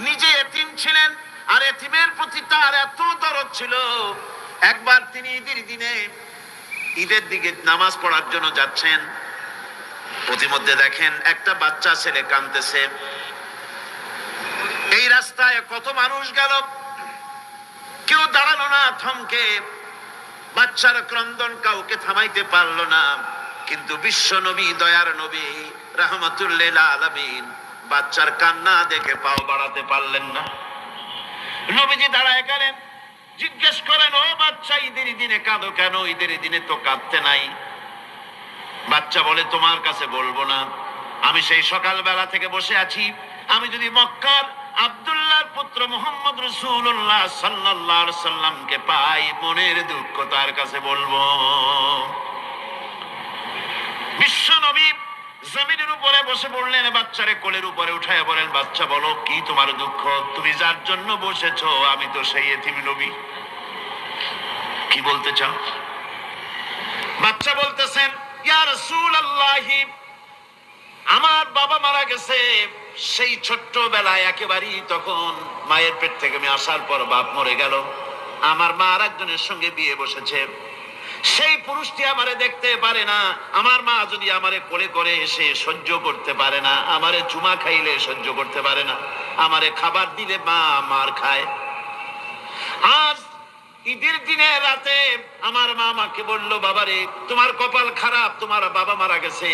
নিজে এতিম ছিলেন, আর এতিমের প্রতি তার এত দরদ ছিল, একবার তিনি ঈদের দিকে নামাজ পড়ার জন্য যাচ্ছেন। প্রতিমধ্যে দেখেন একটা বাচ্চা ছেলে কাঁদতেছে। এই রাস্তায় কত মানুষ গেল, কেউ দাঁড়ালো না থমকে, বাচ্চার ক্রন্দন কাউকে থামাইতে পারলো না। কিন্তু বিশ্ব নবী, দয়ার নবী রাহমাতুল লিল আলামিন বাচ্চার কান্না দেখে পাও বাড়াতে পারলেন না। নবীজি দাঁড়ায় গেলেন, জিজ্ঞেস করেন, ও বাচ্চা, ঈদের দিনে কাঁদো কেন? ঈদের দিনে তো কাঁদতে নাই। বাচ্চা বলে, তোমার কাছে বলবো না, আমি সেই সকালবেলা থেকে বসে আছি, আমি যদি মক্কার আব্দুল্লাহর পুত্র মুহাম্মদ রাসূলুল্লাহ সাল্লাল্লাহু আলাইহি সাল্লামকে পাই, মনের দুঃখ তার কাছে বলবো। বিশ্ব নবী জমিনের উপরে বসে পড়লেন, বাচ্চারে কোলের উপরে উঠায় বলেন, বাচ্চা বলো কি তোমার দুঃখ? তুমি যার জন্য বসেছো আমি তো সেই এতিম নবী, কি বলতে চাও? বাচ্চা বলতেছেন, ইয়া রাসূলুল্লাহ, আমার বাবা মারা গেছে সেই ছোট্টবেলায়, একেবারেই তখন মায়ের পেট থেকে আমি আসার পর বাপ মরে গেল, আমার মা আর একজনের সঙ্গে বিয়ে বসেছে, সেই পুরুষটি আমারে দেখতে পারে না, আমার মা যদি আমারে কোলে করে এসে সহ্য করতে পারে না, আমারে চুমা খাইলে সহ্য করতে পারে না, আমারে খাবার দিলে মা মার খায়। আজ ঈদের দিনে রাতে আমার মা আমাকে বলল, বাবারে তোমার কপাল খারাপ, তোমার বাবা মারা গেছে,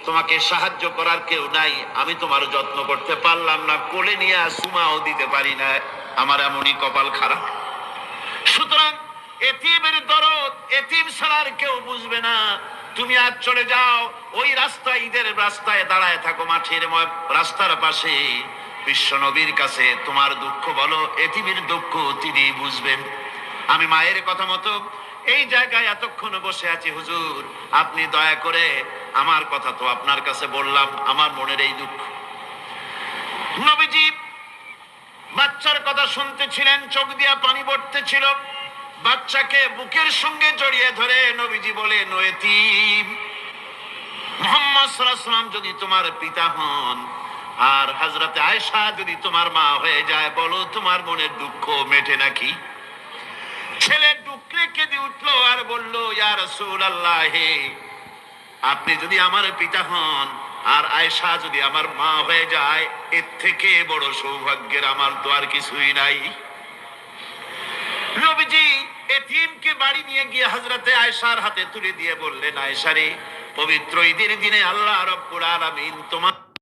তোমাকে সাহায্য করার কেউ নাই, আমি তোমার যত্ন করতে পারলাম না, কোলে নিয়ে সুমাও দিতে পারি না, আমার এমনই কপাল খারাপ। সুতরাং এতিমের দরদ এতিম ছাড়ার কেউ বুঝবে না। তুমি আজ চলে যাও, ওই রাস্তায়, ঈদের রাস্তায় দাঁড়ায় থাকো, মাঠের রাস্তার পাশে, বিশ্ব নবীর কাছে তোমার দুঃখ বলো, এতিমের দুঃখ তিনি বুঝবেন। আমি মায়ের কথা মতো এই জায়গায় এতক্ষণ বসে আছি, হুজুর আপনি দয়া করে, আমার কথা তো আপনার কাছে বললাম, আমার মনের এই দুঃখ। নবীজি বাচ্চার কথা শুনতেছিলেন, চোখ দিয়া পানি পড়তেছিল, বাচ্চাকে বুকের সঙ্গে জড়িয়ে ধরে নবীজি বলেন, ও এতিম, মুহাম্মদ সাল্লাল্লাহু আলাইহি ওয়াসাল্লাম যদি তোমার পিতা হন আর হযরতে আয়েশা যদি তোমার মা হয়ে যায়, বলো তোমার মনের দুঃখ মেটে নাকি? ছেলে ডুকরে কেঁদে উঠলো আর বলল, ইয়া রাসূলুল্লাহ, আপনি যদি আমার পিতা হন আর আয়েশা যদি আমার মা হয়ে যায়, এর থেকে বড় সৌভাগ্যের আমার তো আর কিছুই নাই। নবীজি এতিমকে বাড়ি নিয়ে গিয়ে হযরতে আয়েশার হাতে তুলে দিয়ে বললেন, আয়েশা রে, পবিত্র ঈদের দিনে আল্লাহ রাব্বুল আলামিন তোমার